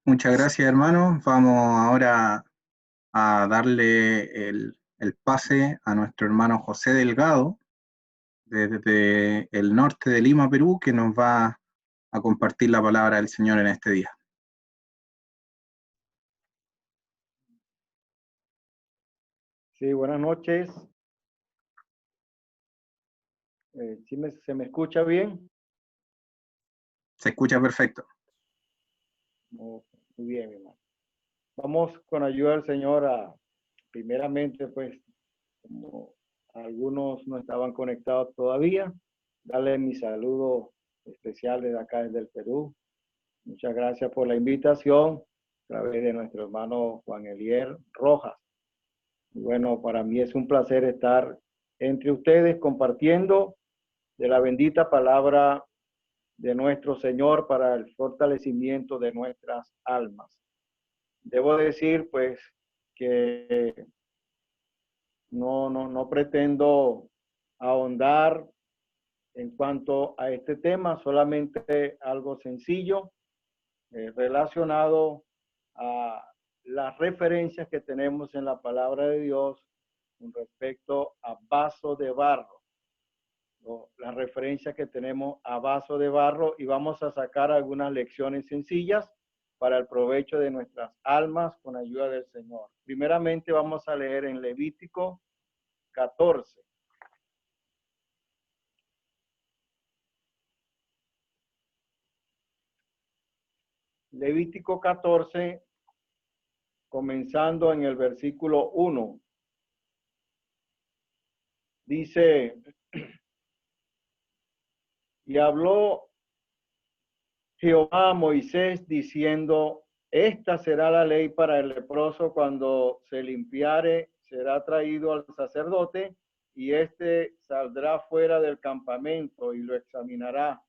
Muchas gracias, hermano. Vamos ahora a darle el pase a nuestro hermano José Delgado, desde el norte de Lima, Perú, que nos va a compartir la palabra del Señor en este día. Sí, buenas noches. ¿Se me escucha bien? Se escucha perfecto. Oh, muy bien, hermano. Vamos con ayuda del Señor primeramente, pues, como algunos no estaban conectados todavía, darle mi saludo especial desde acá, desde el Perú. Muchas gracias por la invitación a través de nuestro hermano Juan Elier Rojas. Y bueno, para mí es un placer estar entre ustedes compartiendo de la bendita palabra de nuestro Señor para el fortalecimiento de nuestras almas. Debo decir, pues, que no pretendo ahondar en cuanto a este tema, solamente algo sencillo relacionado a las referencias que tenemos en la palabra de Dios con respecto a vaso de barro. Las referencias que tenemos a vaso de barro, y vamos a sacar algunas lecciones sencillas para el provecho de nuestras almas con ayuda del Señor. Primeramente vamos a leer en Levítico 14. Levítico 14, comenzando en el versículo 1. Dice, y habló Jehová a Moisés diciendo, esta será la ley para el leproso cuando se limpiare, será traído al sacerdote y éste saldrá fuera del campamento y lo examinará.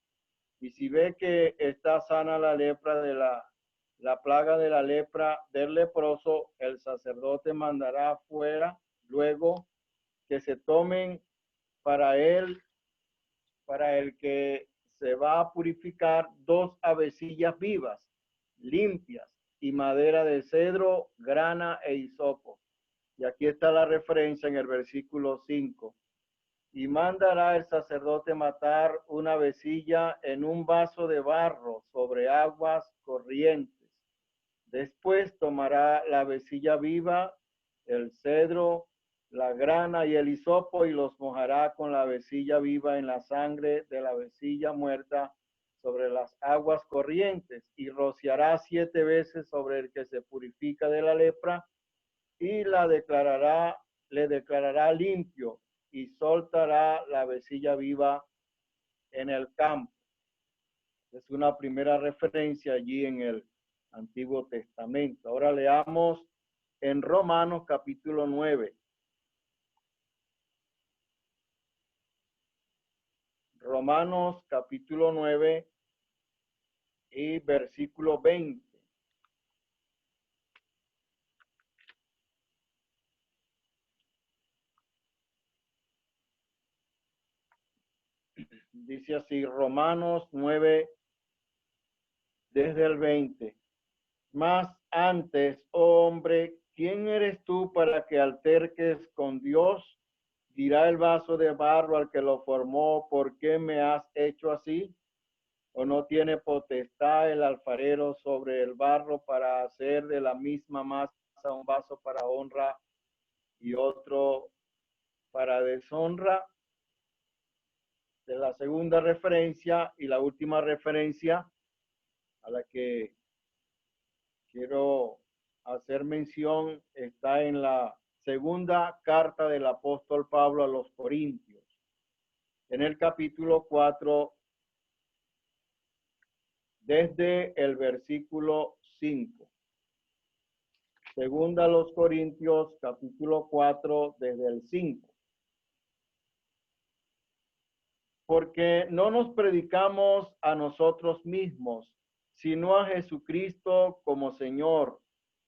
Y si ve que está sana la lepra de la plaga de la lepra del leproso, el sacerdote mandará fuera luego que se tomen para él, para el que se va a purificar, 2 avecillas vivas, limpias, y madera de cedro, grana e hisopo. Y aquí está la referencia en el versículo 5. Y mandará el sacerdote matar una avecilla en un vaso de barro sobre aguas corrientes. Después tomará la avecilla viva, el cedro, la grana y el hisopo, y los mojará con la avecilla viva en la sangre de la avecilla muerta sobre las aguas corrientes, y rociará 7 veces sobre el que se purifica de la lepra, y le declarará limpio, y soltará la avecilla viva en el campo. Es una primera referencia allí en el Antiguo Testamento. Ahora leamos en Romanos capítulo 9. Romanos capítulo 9 y versículo 20. Dice así, Romanos 9 desde el 20. Mas antes, oh hombre, ¿quién eres tú para que alterques con Dios? Dirá el vaso de barro al que lo formó, ¿por qué me has hecho así? ¿O no tiene potestad el alfarero sobre el barro para hacer de la misma masa un vaso para honra y otro para deshonra? De la segunda referencia y la última referencia a la que quiero hacer mención está en la segunda carta del apóstol Pablo a los Corintios, en el capítulo 4, desde el versículo 5. Segunda a los Corintios, capítulo 4, desde el 5. Porque no nos predicamos a nosotros mismos, sino a Jesucristo como Señor,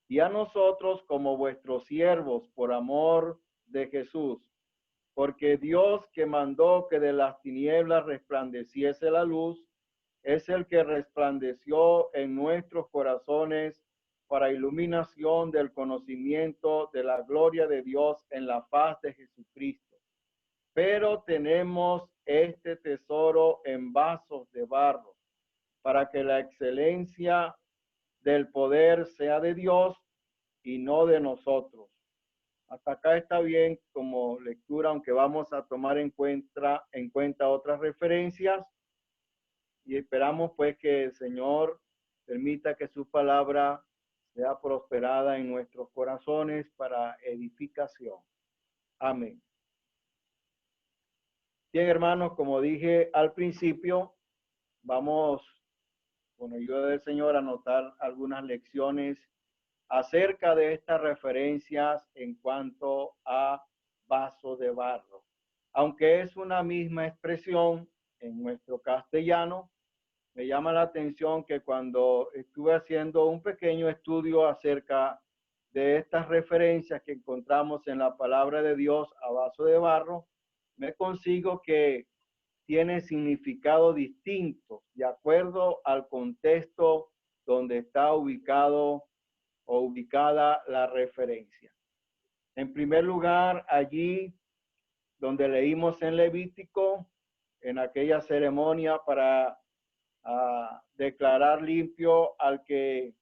y a nosotros como vuestros siervos por amor de Jesús. Porque Dios, que mandó que de las tinieblas resplandeciese la luz, es el que resplandeció en nuestros corazones para iluminación del conocimiento de la gloria de Dios en la faz de Jesucristo. Pero tenemos este tesoro en vasos de barro, para que la excelencia del poder sea de Dios y no de nosotros. Hasta acá está bien como lectura, aunque vamos a tomar en cuenta otras referencias y esperamos pues que el Señor permita que su palabra sea prosperada en nuestros corazones para edificación. Amén. Bien, hermanos, como dije al principio, vamos con ayuda del Señor a anotar algunas lecciones acerca de estas referencias en cuanto a vaso de barro. Aunque es una misma expresión en nuestro castellano, me llama la atención que cuando estuve haciendo un pequeño estudio acerca de estas referencias que encontramos en la palabra de Dios a vaso de barro, me consigo que tiene significado distinto de acuerdo al contexto donde está ubicado o ubicada la referencia. En primer lugar, allí donde leímos en Levítico, en aquella ceremonia para declarar limpio al que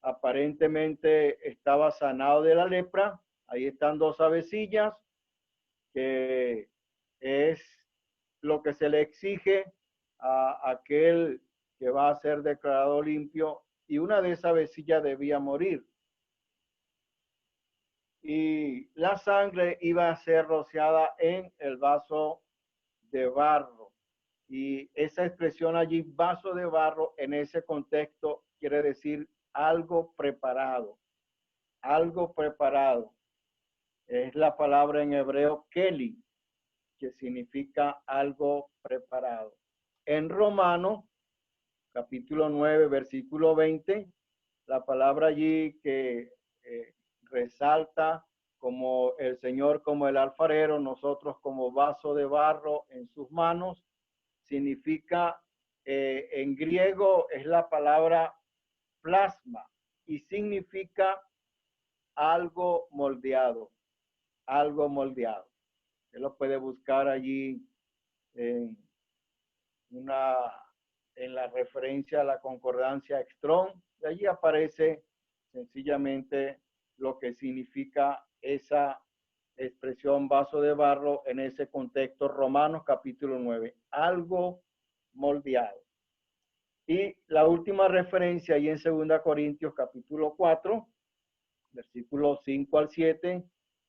aparentemente estaba sanado de la lepra, ahí están dos avecillas, que es lo que se le exige a aquel que va a ser declarado limpio, y una de esas avecillas debía morir. Y la sangre iba a ser rociada en el vaso de barro. Y esa expresión allí, vaso de barro, en ese contexto quiere decir algo preparado, algo preparado. Es la palabra en hebreo keli, que significa algo preparado. En Romano, capítulo 9, versículo 20, la palabra allí que resalta como el Señor, como el alfarero, nosotros como vaso de barro en sus manos, significa, en griego es la palabra plasma y significa algo moldeado, algo moldeado. Usted lo puede buscar allí en la referencia a la concordancia Strong, y allí aparece sencillamente lo que significa esa expresión vaso de barro en ese contexto. Romanos capítulo 9, algo moldeado. Y la última referencia ahí en 2 Corintios capítulo 4, versículos 5 al 7,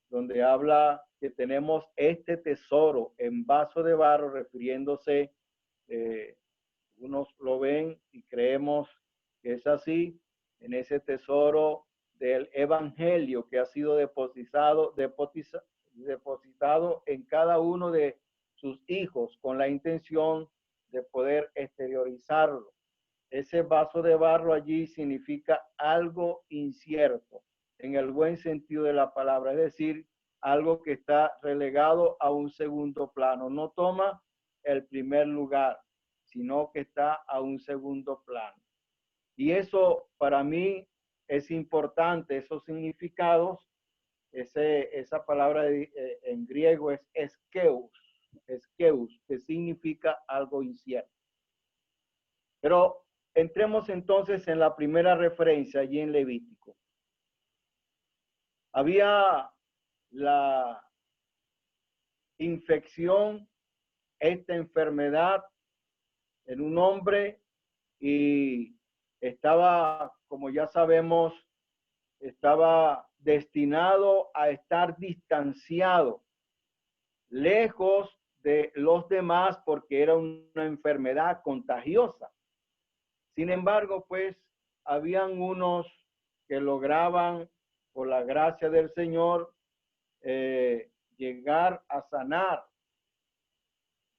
donde habla que tenemos este tesoro en vaso de barro, refiriéndose, unos lo ven y creemos que es así, en ese tesoro del evangelio que ha sido depositado en cada uno de sus hijos con la intención de poder exteriorizarlo. Ese vaso de barro allí significa algo incierto, en el buen sentido de la palabra, es decir, algo que está relegado a un segundo plano, no toma el primer lugar, sino que está a un segundo plano. Y eso para mí es importante, esos significados. Esa palabra en griego es eskeus, que significa algo incierto. Pero entremos entonces en la primera referencia allí en Levítico. Había la infección, esta enfermedad en un hombre, y estaba, como ya sabemos, estaba destinado a estar distanciado, lejos de los demás, porque era una enfermedad contagiosa. Sin embargo, pues, habían unos que lograban, por la gracia del Señor, llegar a sanar.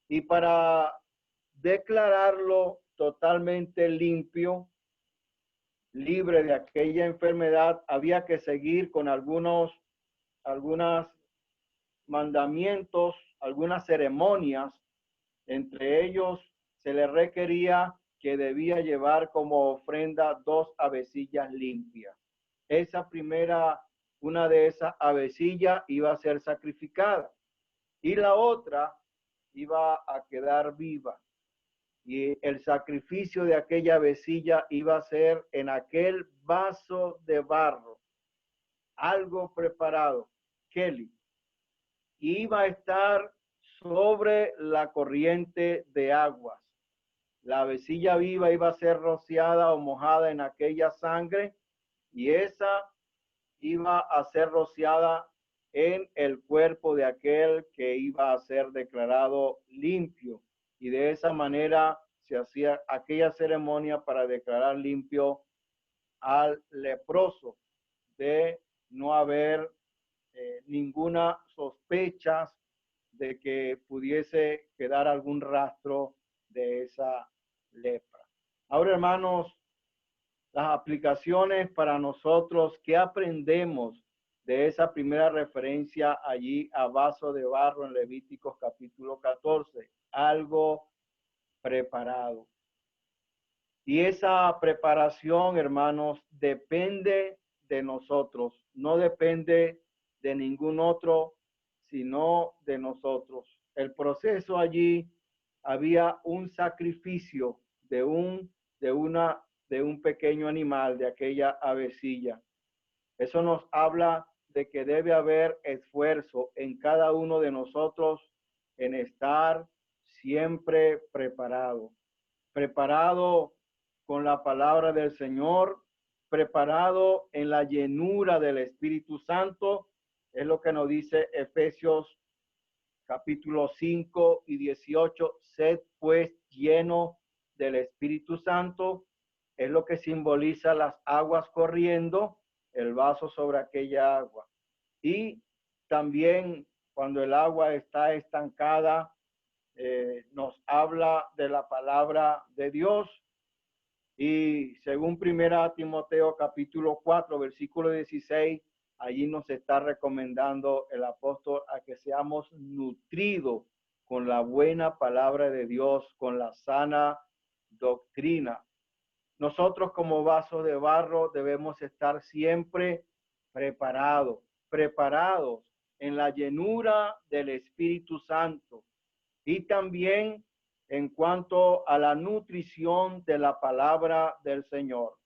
Y para declararlo totalmente limpio, libre de aquella enfermedad, había que seguir con algunos mandamientos, algunas ceremonias. Entre ellos se le requería que debía llevar como ofrenda 2 avecillas limpias. Esa primera, una de esas avecillas iba a ser sacrificada y la otra iba a quedar viva. Y el sacrificio de aquella avecilla iba a ser en aquel vaso de barro, algo preparado, Kelly, iba a estar sobre la corriente de aguas. La avecilla viva iba a ser rociada o mojada en aquella sangre y esa iba a ser rociada en el cuerpo de aquel que iba a ser declarado limpio. Y de esa manera se hacía aquella ceremonia para declarar limpio al leproso, de no haber ninguna sospecha de que pudiese quedar algún rastro de esa lepra. Ahora, hermanos, las aplicaciones para nosotros, ¿qué aprendemos de esa primera referencia allí a vaso de barro en Levíticos capítulo 14? Algo preparado. Y esa preparación, hermanos, depende de nosotros, no depende de ningún otro, sino de nosotros. El proceso allí había un sacrificio de un pequeño animal, de aquella avecilla. Eso nos habla de que debe haber esfuerzo en cada uno de nosotros en estar siempre preparado. Preparado con la palabra del Señor, preparado en la llenura del Espíritu Santo, es lo que nos dice Efesios capítulo 5 y 18, sed pues lleno del Espíritu Santo, es lo que simboliza las aguas corriendo, el vaso sobre aquella agua. Y también cuando el agua está estancada, nos habla de la palabra de Dios. Y según 1 Timoteo capítulo 4, versículo 16, allí nos está recomendando el apóstol a que seamos nutridos con la buena palabra de Dios, con la sana doctrina. Nosotros como vasos de barro debemos estar siempre preparados en la llenura del Espíritu Santo y también en cuanto a la nutrición de la palabra del Señor.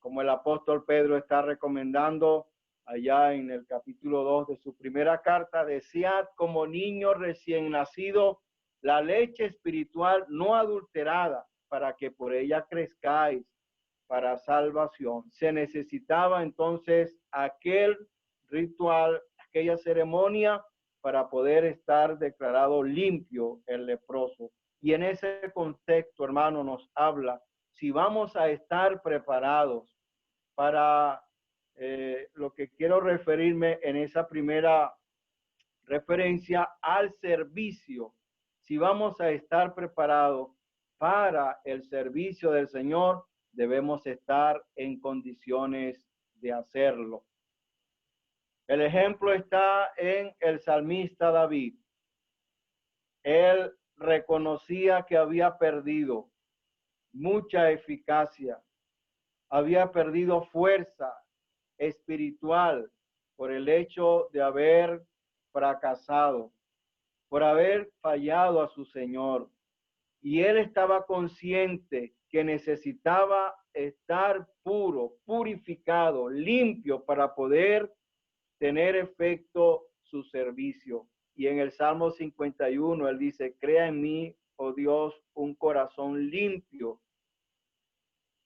Como el apóstol Pedro está recomendando allá en el capítulo 2 de su primera carta, desead como niños recién nacidos la leche espiritual no adulterada, para que por ella crezcáis para salvación. Se necesitaba entonces aquel ritual, aquella ceremonia para poder estar declarado limpio el leproso. Y en ese contexto, hermano, nos habla si vamos a estar preparados para lo que quiero referirme en esa primera referencia al servicio. Si vamos a estar preparados para el servicio del Señor, debemos estar en condiciones de hacerlo. El ejemplo está en el salmista David. Él reconocía que había perdido mucha eficacia, había perdido fuerza espiritual por el hecho de haber fracasado, por haber fallado a su Señor. Y él estaba consciente que necesitaba estar puro, purificado, limpio para poder tener efecto su servicio. Y en el Salmo 51, él dice, crea en mí, oh Dios, un corazón limpio.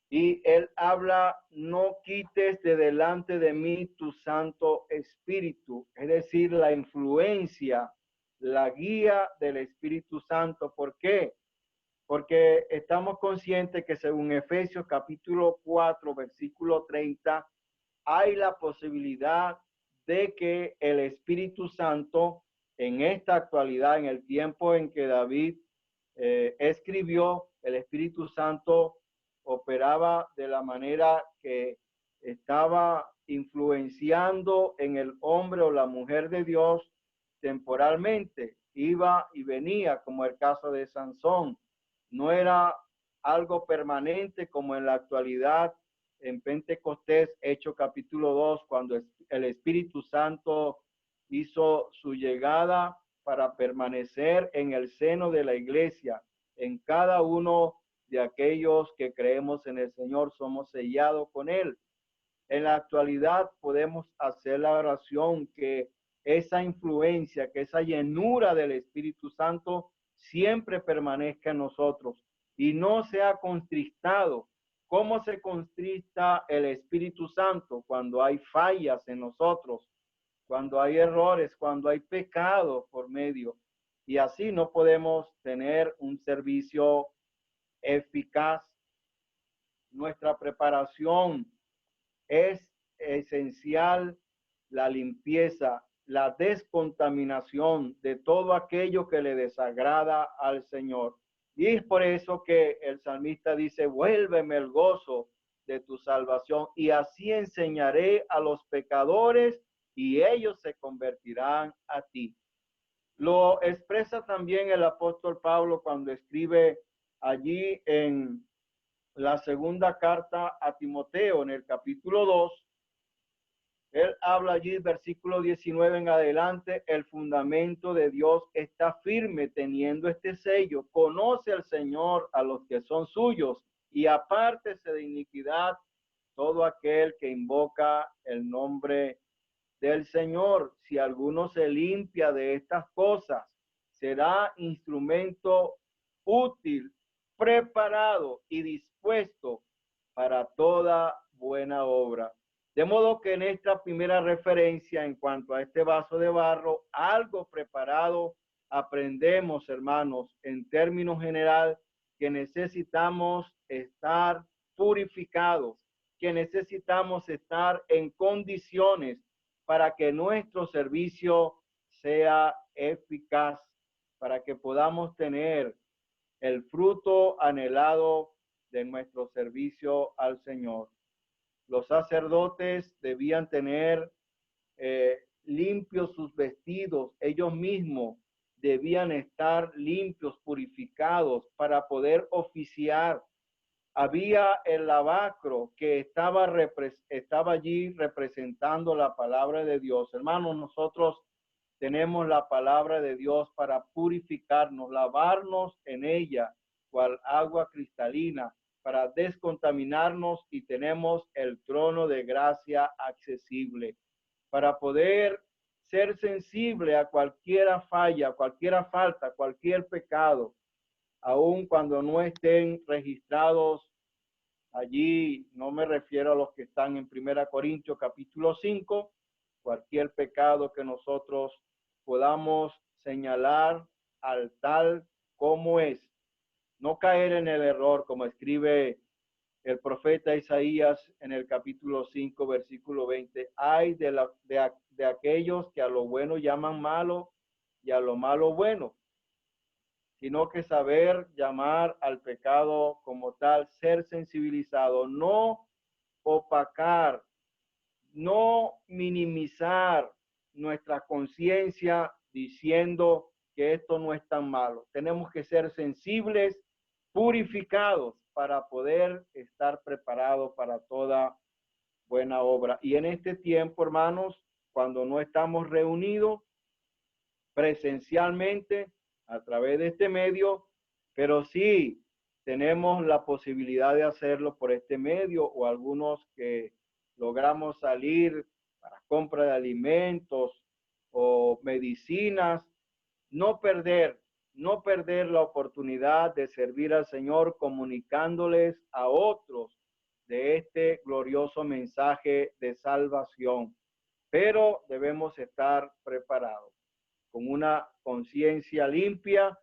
Y él habla, no quites de delante de mí tu Santo Espíritu, es decir, la influencia, la guía del Espíritu Santo. ¿Por qué? Porque estamos conscientes que según Efesios capítulo 4, versículo 30, hay la posibilidad de que el Espíritu Santo en esta actualidad, en el tiempo en que David escribió, el Espíritu Santo operaba de la manera que estaba influenciando en el hombre o la mujer de Dios temporalmente. Iba y venía, como el caso de Sansón. No era algo permanente como en la actualidad en Pentecostés, Hechos capítulo 2, cuando el Espíritu Santo hizo su llegada para permanecer en el seno de la iglesia. En cada uno de aquellos que creemos en el Señor somos sellados con Él. En la actualidad podemos hacer la oración que esa influencia, que esa llenura del Espíritu Santo siempre permanezca en nosotros y no sea contristado. ¿Cómo se contrista el Espíritu Santo? Cuando hay fallas en nosotros, cuando hay errores, cuando hay pecado por medio. Y así no podemos tener un servicio eficaz. Nuestra preparación es esencial, la limpieza, la descontaminación de todo aquello que le desagrada al Señor. Y es por eso que el salmista dice, vuélveme el gozo de tu salvación y así enseñaré a los pecadores y ellos se convertirán a ti. Lo expresa también el apóstol Pablo cuando escribe allí en la segunda carta a Timoteo, en el capítulo 2, él habla allí, versículo 19 en adelante, el fundamento de Dios está firme teniendo este sello. Conoce al Señor a los que son suyos y apártese de iniquidad todo aquel que invoca el nombre del Señor. Si alguno se limpia de estas cosas, será instrumento útil, preparado y dispuesto para toda buena obra. De modo que en esta primera referencia en cuanto a este vaso de barro, algo preparado, aprendemos, hermanos, en términos general, que necesitamos estar purificados, que necesitamos estar en condiciones para que nuestro servicio sea eficaz, para que podamos tener el fruto anhelado de nuestro servicio al Señor. Los sacerdotes debían tener limpios sus vestidos, ellos mismos debían estar limpios, purificados para poder oficiar. Había el lavacro que estaba allí representando la palabra de Dios. Hermanos, nosotros tenemos la palabra de Dios para purificarnos, lavarnos en ella, cual agua cristalina, para descontaminarnos y tenemos el trono de gracia accesible. Para poder ser sensible a cualquier falla, cualquier falta, cualquier pecado, aun cuando no estén registrados allí, no me refiero a los que están en 1 Corintios capítulo 5, cualquier pecado que nosotros podamos señalar al tal como es, no caer en el error, como escribe el profeta Isaías en el capítulo 5, versículo 20, hay de aquellos que a lo bueno llaman malo y a lo malo bueno, sino que saber llamar al pecado como tal, ser sensibilizado, no opacar, no minimizar nuestra conciencia diciendo que esto no es tan malo. Tenemos que ser sensibles, purificados para poder estar preparados para toda buena obra. Y en este tiempo, hermanos, cuando no estamos reunidos presencialmente a través de este medio, pero sí tenemos la posibilidad de hacerlo por este medio o algunos que logramos salir para compra de alimentos o medicinas, no perder la oportunidad de servir al Señor comunicándoles a otros de este glorioso mensaje de salvación. Pero debemos estar preparados con una conciencia limpia,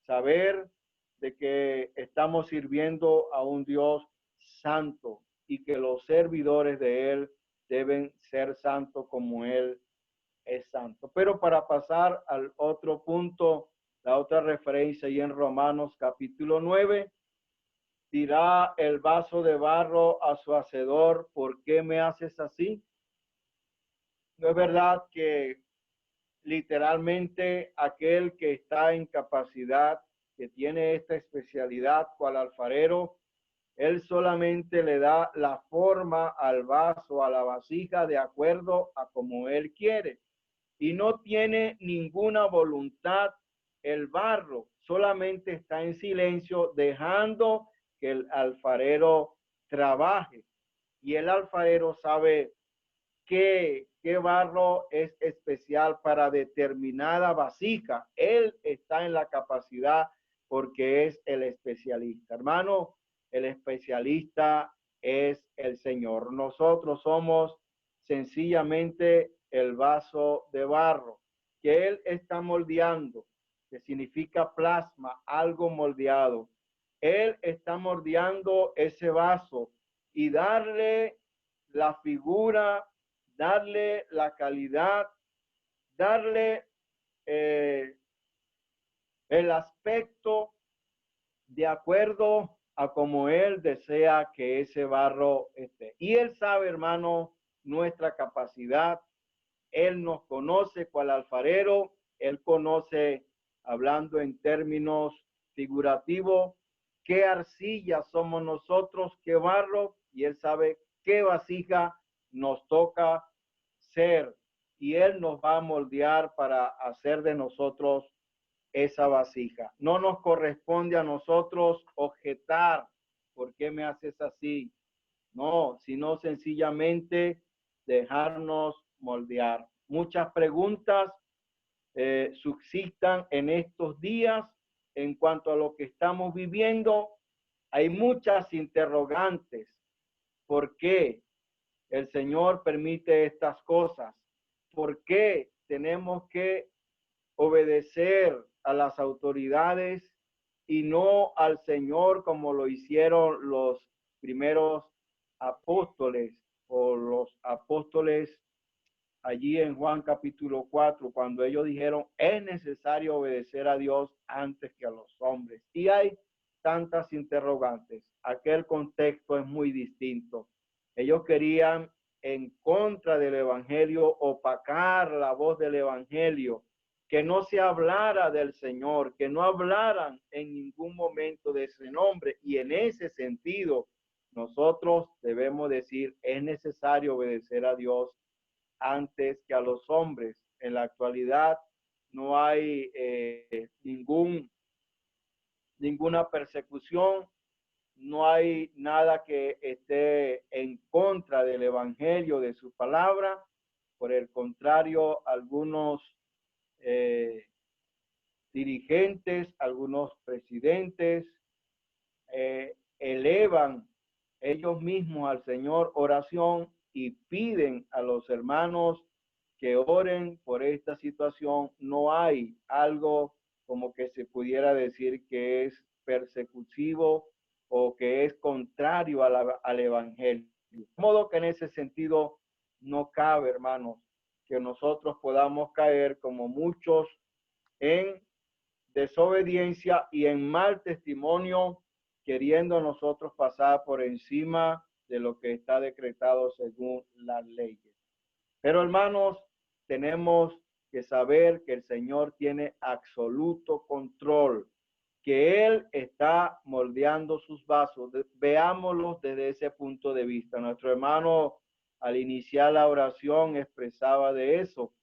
saber de que estamos sirviendo a un Dios santo y que los servidores de Él deben ser santos como Él es santo. Pero para pasar al otro punto, la otra referencia y en Romanos capítulo 9, dirá el vaso de barro a su hacedor, ¿por qué me haces así? No es verdad que literalmente aquel que está en capacidad que tiene esta especialidad cual alfarero, él solamente le da la forma al vaso, a la vasija, de acuerdo a como él quiere. Y no tiene ninguna voluntad el barro, solamente está en silencio, dejando que el alfarero trabaje. Y el alfarero sabe qué barro es especial para determinada vasija. Él está en la capacidad porque es el especialista. Hermano, el especialista es el Señor. Nosotros somos sencillamente el vaso de barro que Él está moldeando, que significa plasma, algo moldeado. Él está moldeando ese vaso y darle la figura, darle la calidad, darle el aspecto de acuerdo a como Él desea que ese barro esté. Y Él sabe, hermano, nuestra capacidad. Él nos conoce cual alfarero. Él conoce, hablando en términos figurativos, qué arcilla somos nosotros, qué barro, y Él sabe qué vasija nos toca ser. Y Él nos va a moldear para hacer de nosotros esa vasija. No nos corresponde a nosotros objetar, ¿por qué me haces así? No, sino sencillamente dejarnos moldear. Muchas preguntas subsistan en estos días en cuanto a lo que estamos viviendo. Hay muchas interrogantes. ¿Por qué el Señor permite estas cosas? ¿Por qué tenemos que obedecer a las autoridades y no al Señor como lo hicieron los primeros apóstoles o los apóstoles allí en Juan capítulo 4, cuando ellos dijeron, es necesario obedecer a Dios antes que a los hombres? Y hay tantas interrogantes. Aquel contexto es muy distinto. Ellos querían, en contra del evangelio, opacar la voz del evangelio, que no se hablara del Señor, que no hablaran en ningún momento de ese nombre. Y en ese sentido, nosotros debemos decir, es necesario obedecer a Dios antes que a los hombres. En la actualidad no hay ninguna persecución, no hay nada que esté en contra del evangelio, de su palabra. Por el contrario, algunos dirigentes, algunos presidentes elevan ellos mismos al Señor oración y piden a los hermanos que oren por esta situación. No hay algo como que se pudiera decir que es persecutivo o que es contrario al evangelio. De modo que en ese sentido no cabe, hermanos, que nosotros podamos caer como muchos en desobediencia y en mal testimonio, queriendo nosotros pasar por encima de lo que está decretado según las leyes. Pero hermanos, tenemos que saber que el Señor tiene absoluto control, que Él está moldeando sus vasos. Veámoslos desde ese punto de vista. Nuestro hermano al iniciar la oración expresaba de eso.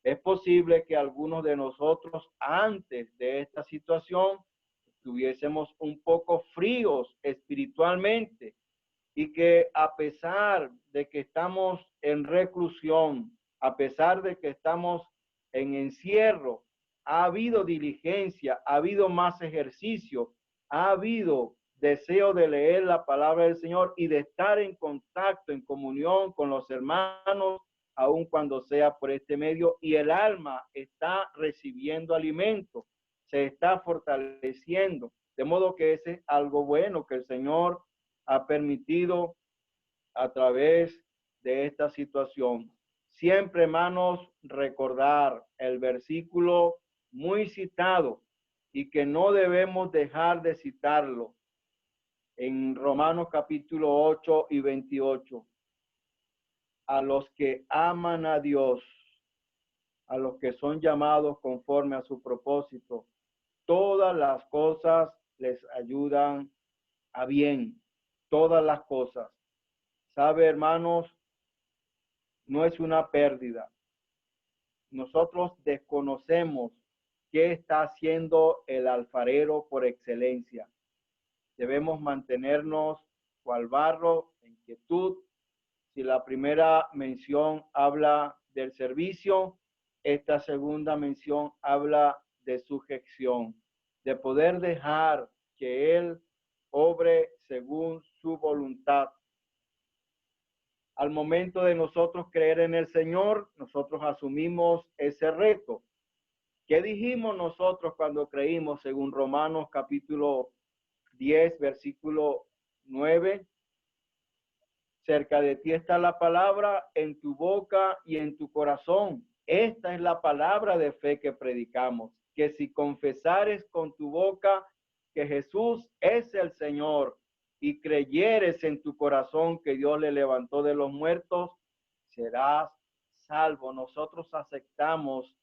Es posible que algunos de nosotros antes de esta situación estuviésemos un poco fríos espiritualmente y que a pesar de que estamos en reclusión, a pesar de que estamos en encierro, ha habido diligencia, ha habido más ejercicio, ha habido deseo de leer la palabra del Señor y de estar en contacto, en comunión con los hermanos, aun cuando sea por este medio, y el alma está recibiendo alimento, se está fortaleciendo, de modo que ese es algo bueno que el Señor ha permitido a través de esta situación. Siempre, hermanos, recordar el versículo muy citado y que no debemos dejar de citarlo en Romanos capítulo 8 y 28. A los que aman a Dios, a los que son llamados conforme a su propósito, todas las cosas les ayudan a bien. Todas las cosas. ¿Sabe, hermanos? No es una pérdida. Nosotros desconocemos qué está haciendo el alfarero por excelencia. Debemos mantenernos cual barro en quietud. Si la primera mención habla del servicio, esta segunda mención habla de sujeción, de poder dejar que Él obre según su voluntad. Al momento de nosotros creer en el Señor, nosotros asumimos ese reto. ¿Qué dijimos nosotros cuando creímos según Romanos capítulo 10, versículo 9? Cerca de ti está la palabra en tu boca y en tu corazón. Esta es la palabra de fe que predicamos, que si confesares con tu boca que Jesús es el Señor y creyeres en tu corazón que Dios le levantó de los muertos, serás salvo. Nosotros aceptamos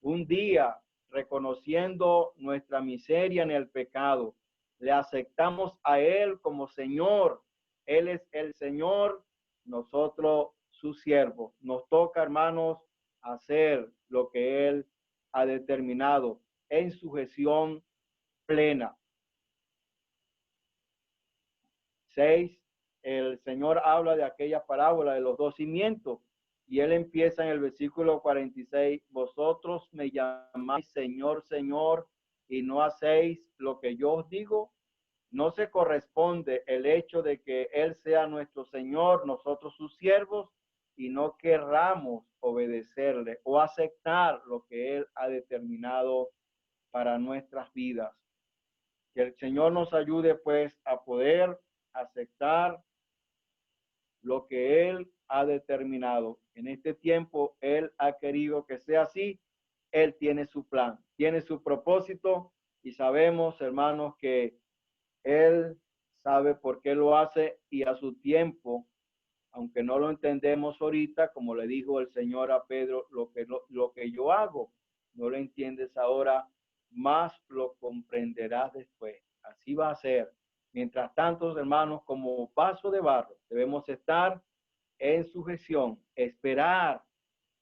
un día reconociendo nuestra miseria en el pecado. Le aceptamos a Él como Señor. Él es el Señor, nosotros sus siervos. Nos toca, hermanos, hacer lo que Él ha determinado en sujeción plena. 6. El Señor habla de aquella parábola de los dos cimientos y Él empieza en el versículo 46. Vosotros me llamáis Señor, Señor, y no hacéis lo que yo os digo. No se corresponde el hecho de que Él sea nuestro Señor, nosotros sus siervos, y no querramos obedecerle o aceptar lo que Él ha determinado para nuestras vidas. Que el Señor nos ayude pues a poder aceptar lo que Él ha determinado. En este tiempo Él ha querido que sea así. Él tiene su plan, tiene su propósito y sabemos, hermanos, que Él sabe por qué lo hace y a su tiempo, aunque no lo entendemos ahorita, como le dijo el Señor a Pedro, lo que yo hago, no lo entiendes ahora, más lo comprenderás después. Así va a ser. Mientras tanto, hermanos, como vaso de barro, debemos estar en sujeción, esperar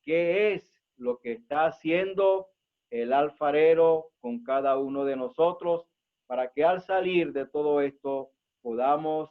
qué es lo que está haciendo el alfarero con cada uno de nosotros, para que al salir de todo esto podamos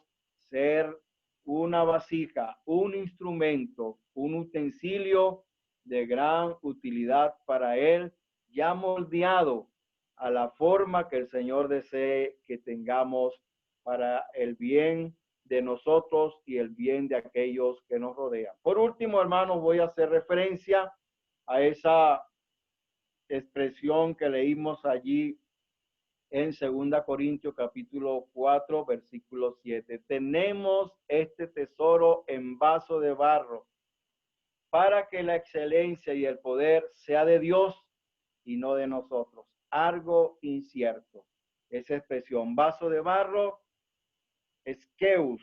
ser una vasija, un instrumento, un utensilio de gran utilidad para Él, ya moldeado a la forma que el Señor desee que tengamos para el bien de nosotros y el bien de aquellos que nos rodean. Por último, hermanos, voy a hacer referencia a esa expresión que leímos allí en 2 Corintios capítulo 4, versículo 7. Tenemos este tesoro en vaso de barro para que la excelencia y el poder sea de Dios y no de nosotros. Algo incierto. Esa expresión, vaso de barro, esqueus,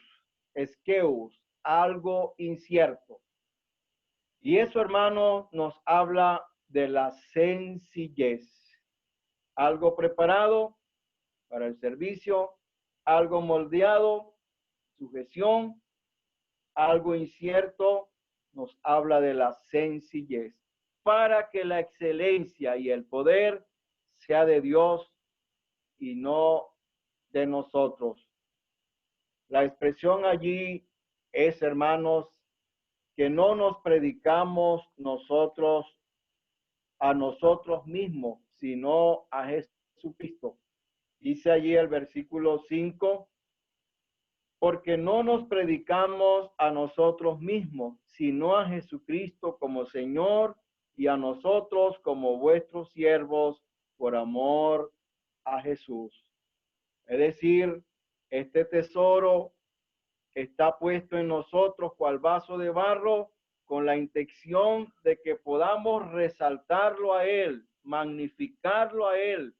algo incierto. Y eso, hermano, nos habla de la sencillez. Algo preparado para el servicio, algo moldeado, sujeción, algo incierto, nos habla de la sencillez. Para que la excelencia y el poder sea de Dios y no de nosotros. La expresión allí es, hermanos, que no nos predicamos nosotros a nosotros mismos, sino a Jesucristo. Dice allí el versículo 5, porque no nos predicamos a nosotros mismos, sino a Jesucristo como Señor y a nosotros como vuestros siervos por amor a Jesús. Es decir, este tesoro está puesto en nosotros cual vaso de barro con la intención de que podamos resaltarlo a Él, magnificarlo a Él,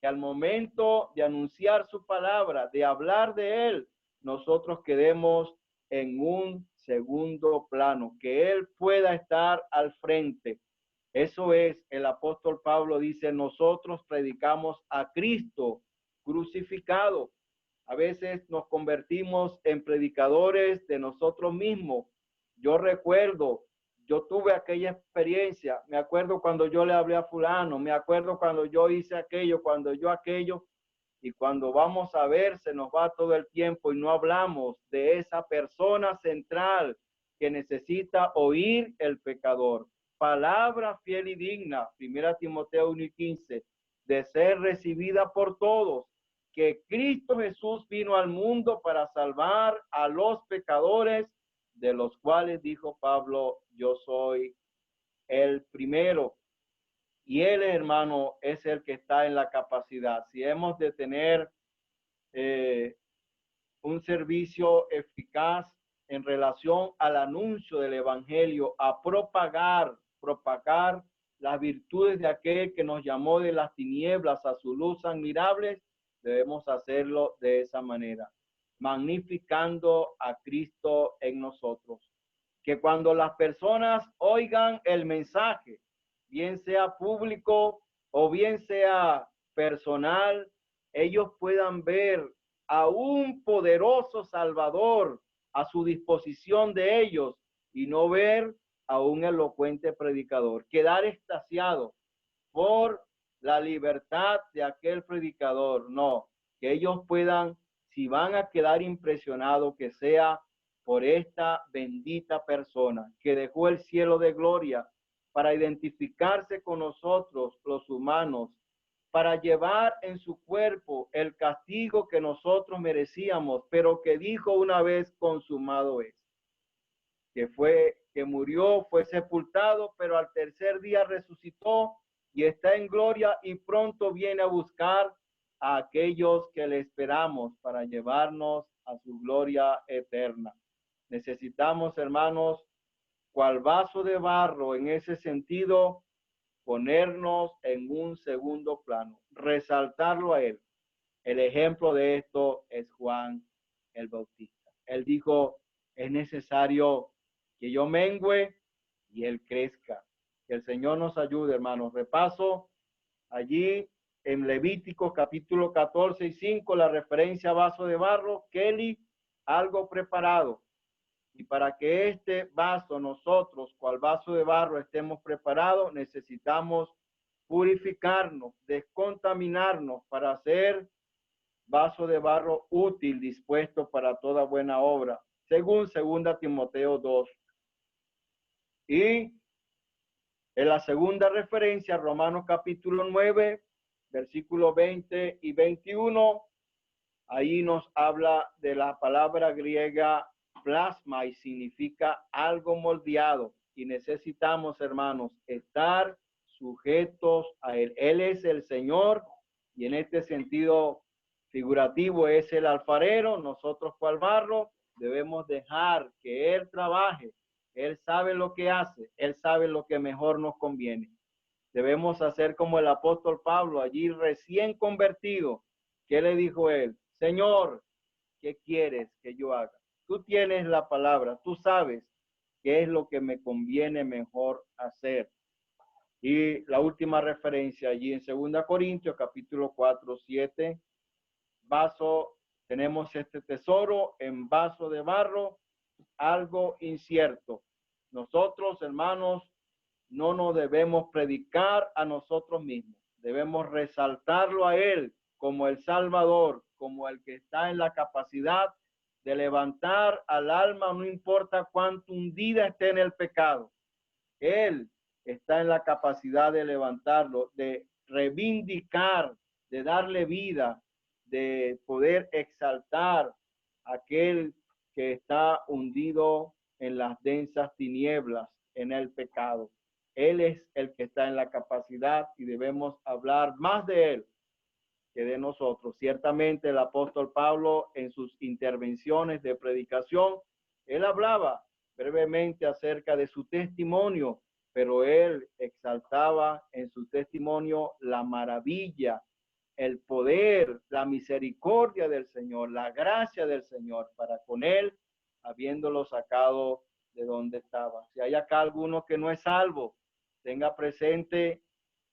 que al momento de anunciar su palabra, de hablar de Él, nosotros quedemos en un segundo plano, que Él pueda estar al frente, Eso es, el apóstol Pablo dice, nosotros predicamos a Cristo crucificado. A veces nos convertimos en predicadores de nosotros mismos. Yo recuerdo, yo tuve aquella experiencia, me acuerdo cuando yo le hablé a fulano, me acuerdo cuando yo hice aquello, cuando yo aquello, y cuando vamos a ver se nos va todo el tiempo y no hablamos de esa persona central que necesita oír el pecador. Palabra fiel y digna, 1 Timoteo 1:15, de ser recibida por todos, que Cristo Jesús vino al mundo para salvar a los pecadores, de los cuales dijo Pablo, yo soy el primero. Y él, hermano, es el que está en la capacidad. Si hemos de tener un servicio eficaz en relación al anuncio del evangelio, a propagar las virtudes de aquel que nos llamó de las tinieblas a su luz admirable, debemos hacerlo de esa manera, magnificando a Cristo en nosotros. Que cuando las personas oigan el mensaje, bien sea público o bien sea personal, ellos puedan ver a un poderoso Salvador a su disposición de ellos y no ver a un elocuente predicador. Quedar extasiado por la libertad de aquel predicador. No, que ellos puedan, si van a quedar impresionados, que sea por esta bendita persona que dejó el cielo de gloria para identificarse con nosotros los humanos, para llevar en su cuerpo el castigo que nosotros merecíamos, pero que dijo una vez consumado es. Que murió, fue sepultado, pero al tercer día resucitó y está en gloria y pronto viene a buscar a aquellos que le esperamos para llevarnos a su gloria eterna. Necesitamos, hermanos, cual vaso de barro en ese sentido, ponernos en un segundo plano, resaltarlo a él. El ejemplo de esto es Juan el Bautista. Él dijo, es necesario que yo mengüe y él crezca. Que el Señor nos ayude, hermanos. Repaso allí en Levíticos capítulo 14:5, la referencia a vaso de barro, Kelly, algo preparado. Y para que este vaso, nosotros, cual vaso de barro, estemos preparados, necesitamos purificarnos, descontaminarnos para hacer vaso de barro útil, dispuesto para toda buena obra, según 2 Timoteo 2. Y en la segunda referencia, Romanos capítulo 9, versículos 20 y 21, ahí nos habla de la palabra griega plasma y significa algo moldeado. Y necesitamos, hermanos, estar sujetos a él. Él es el Señor y en este sentido figurativo es el alfarero. Nosotros cual barro debemos dejar que él trabaje. Él sabe lo que hace. Él sabe lo que mejor nos conviene. Debemos hacer como el apóstol Pablo, allí recién convertido. ¿Qué le dijo él? Señor, ¿qué quieres que yo haga? Tú tienes la palabra, tú sabes qué es lo que me conviene mejor hacer. Y la última referencia allí en 2 Corintios, capítulo 4:7, vaso, tenemos este tesoro en vaso de barro, algo incierto. Nosotros, hermanos, no nos debemos predicar a nosotros mismos, debemos resaltarlo a él como el Salvador, como el que está en la capacidad de levantar al alma, no importa cuánto hundida esté en el pecado. Él está en la capacidad de levantarlo, de reivindicar, de darle vida, de poder exaltar a aquel que está hundido en las densas tinieblas, en el pecado. Él es el que está en la capacidad y debemos hablar más de él que de nosotros. Ciertamente el apóstol Pablo en sus intervenciones de predicación, él hablaba brevemente acerca de su testimonio, pero él exaltaba en su testimonio la maravilla, el poder, la misericordia del Señor, la gracia del Señor para con él, habiéndolo sacado de donde estaba. Si hay acá alguno que no es salvo, Tenga presente,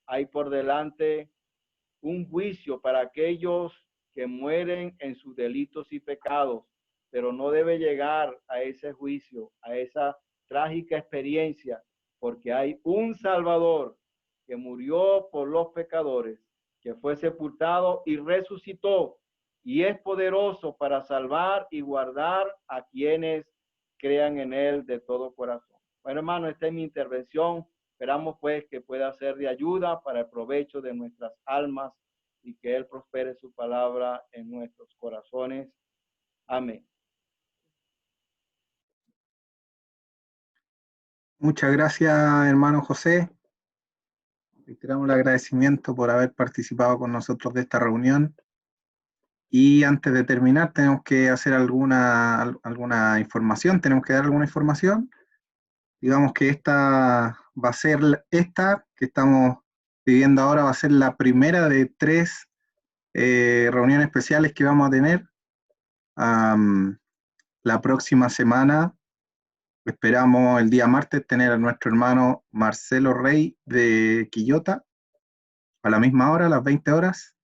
hay por delante un juicio para aquellos que mueren en sus delitos y pecados, pero no debe llegar a ese juicio, a esa trágica experiencia, porque hay un Salvador que murió por los pecadores, que fue sepultado y resucitó, y es poderoso para salvar y guardar a quienes crean en él de todo corazón. Bueno, hermano, esta es mi intervención. Esperamos pues que pueda ser de ayuda para el provecho de nuestras almas y que Él prospere su palabra en nuestros corazones. Amén. Muchas gracias, hermano José. Reiteramos el agradecimiento por haber participado con nosotros de esta reunión. Y antes de terminar, tenemos que hacer alguna información, tenemos que dar alguna información. Digamos que esta va a ser, esta que estamos viviendo ahora va a ser la primera de 3 reuniones especiales que vamos a tener. La próxima semana esperamos el día martes tener a nuestro hermano Marcelo Rey de Quillota a la misma hora, a las 20 horas.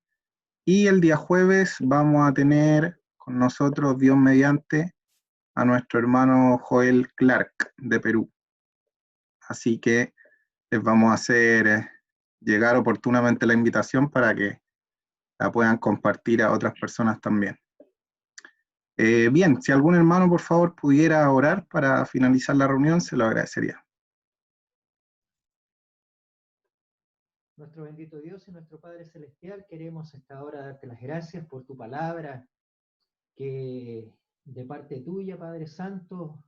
Y el día jueves vamos a tener con nosotros, Dios mediante, a nuestro hermano Joel Clark de Perú. Así que les vamos a hacer llegar oportunamente la invitación para que la puedan compartir a otras personas también. Bien, si algún hermano por favor pudiera orar para finalizar la reunión, se lo agradecería. Nuestro bendito Dios y nuestro Padre Celestial, queremos esta hora darte las gracias por tu palabra, que de parte tuya, Padre Santo,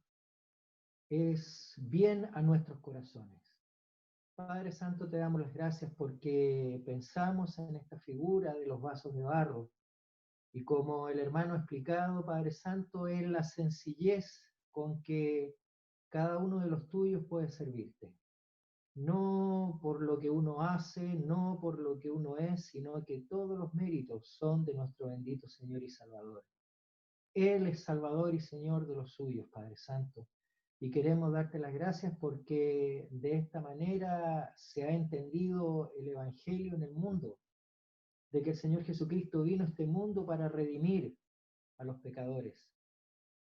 es bien a nuestros corazones. Padre Santo, te damos las gracias porque pensamos en esta figura de los vasos de barro, y como el hermano ha explicado, Padre Santo, es la sencillez con que cada uno de los tuyos puede servirte. No por lo que uno hace, no por lo que uno es, sino que todos los méritos son de nuestro bendito Señor y Salvador. Él es Salvador y Señor de los suyos, Padre Santo. Y queremos darte las gracias porque de esta manera se ha entendido el Evangelio en el mundo, de que el Señor Jesucristo vino a este mundo para redimir a los pecadores.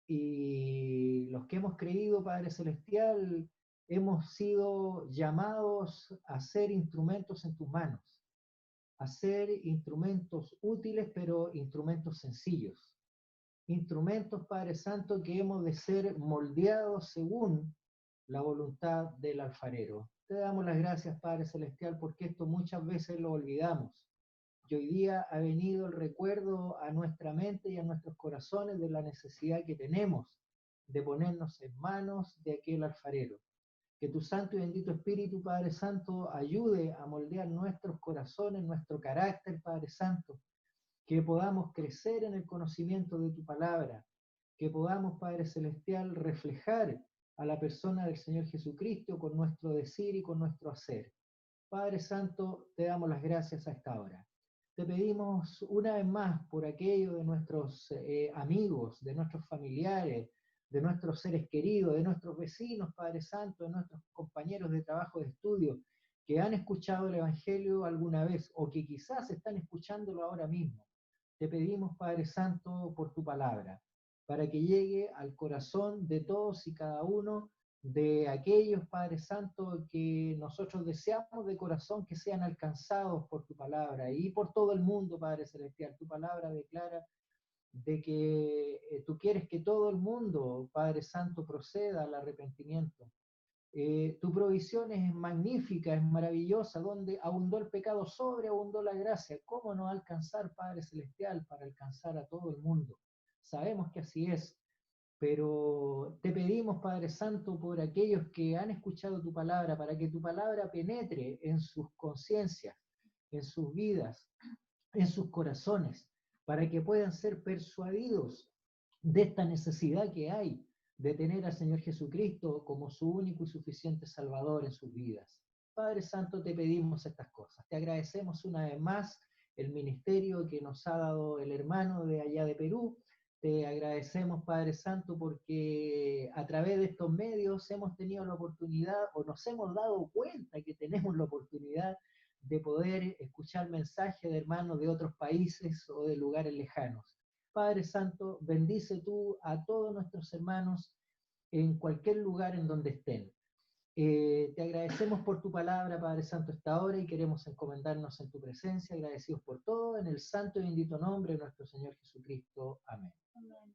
Y los que hemos creído, Padre Celestial, hemos sido llamados a ser instrumentos en tus manos, a ser instrumentos útiles, pero instrumentos sencillos. Instrumentos, Padre Santo, que hemos de ser moldeados según la voluntad del alfarero. Te damos las gracias, Padre Celestial, porque esto muchas veces lo olvidamos. Y hoy día ha venido el recuerdo a nuestra mente y a nuestros corazones de la necesidad que tenemos de ponernos en manos de aquel alfarero. Que tu Santo y bendito Espíritu, Padre Santo, ayude a moldear nuestros corazones, nuestro carácter, Padre Santo. Que podamos crecer en el conocimiento de tu palabra. Que podamos, Padre Celestial, reflejar a la persona del Señor Jesucristo con nuestro decir y con nuestro hacer. Padre Santo, te damos las gracias a esta hora. Te pedimos una vez más por aquello de nuestros amigos, de nuestros familiares, de nuestros seres queridos, de nuestros vecinos, Padre Santo, de nuestros compañeros de trabajo, de estudio, que han escuchado el Evangelio alguna vez o que quizás están escuchándolo ahora mismo. Te pedimos, Padre Santo, por tu palabra, para que llegue al corazón de todos y cada uno de aquellos, Padre Santo, que nosotros deseamos de corazón que sean alcanzados por tu palabra y por todo el mundo, Padre Celestial. Tu palabra declara de que tú quieres que todo el mundo, Padre Santo, proceda al arrepentimiento. Tu provisión es magnífica, es maravillosa, donde abundó el pecado, sobreabundó la gracia. ¿Cómo no alcanzar, Padre Celestial, para alcanzar a todo el mundo? Sabemos que así es. Pero te pedimos, Padre Santo, por aquellos que han escuchado tu palabra, para que tu palabra penetre en sus conciencias, en sus vidas, en sus corazones, para que puedan ser persuadidos de esta necesidad que hay de tener al Señor Jesucristo como su único y suficiente Salvador en sus vidas. Padre Santo, te pedimos estas cosas. Te agradecemos una vez más el ministerio que nos ha dado el hermano de allá de Perú. Te agradecemos, Padre Santo, porque a través de estos medios hemos tenido la oportunidad o nos hemos dado cuenta que tenemos la oportunidad de poder escuchar mensajes de hermanos de otros países o de lugares lejanos. Padre Santo, bendice tú a todos nuestros hermanos en cualquier lugar en donde estén. Te agradecemos por tu palabra, Padre Santo, esta hora y queremos encomendarnos en tu presencia, agradecidos por todo, en el santo y bendito nombre de nuestro Señor Jesucristo. Amén. Amén.